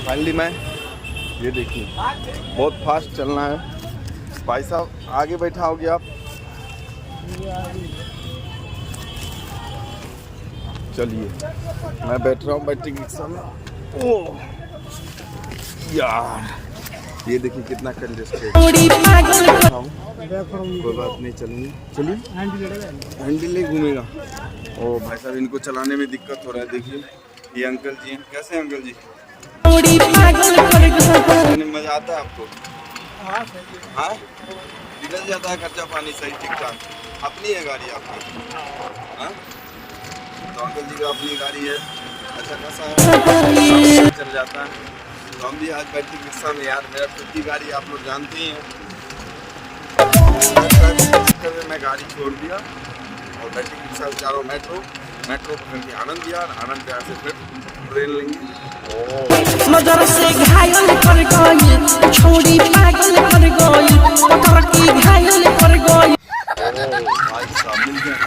Finally मैं ये देखिए बहुत फास्ट चलना है। भाई साहब आगे बैठा होगे आप, चलिए मैं बैठ रहा हूँ बैटरी रिक्शा में। ओह यार ये देखिए कितना कंजेस्टेड। कोई बात नहीं, चलिए चलिए, हैंडल नहीं घूमेगा। ओ भाई साहब इनको चलाने में दिक्कत हो रहा है। देखिए ये अंकल जी हैं, कैसे हैं अंकल जी? मजा आता है आपको? हाँ निकल जाता है खर्चा पानी सही ठीक ठाक? अपनी है गाड़ी आपकी? हाँ तो अंकल जी का अपनी गाड़ी है, अच्छा खासा चल जाता है। तो हम भी आज बैटरी रिक्शा में, यार मेरा खुद की गाड़ी आप लोग जानते ही हैं, मैं गाड़ी छोड़ दिया और बैटरी रिक्शा से जा रहा हूँ मेट्रो पकड़ के आनंद विहार, आनंद विहार से फिर ट्रेन लेंगे। नजर से घायल कर गई, छोड़ी पागल कर गई, पकड़ के घायल कर गई। भाई साहब मिल गया।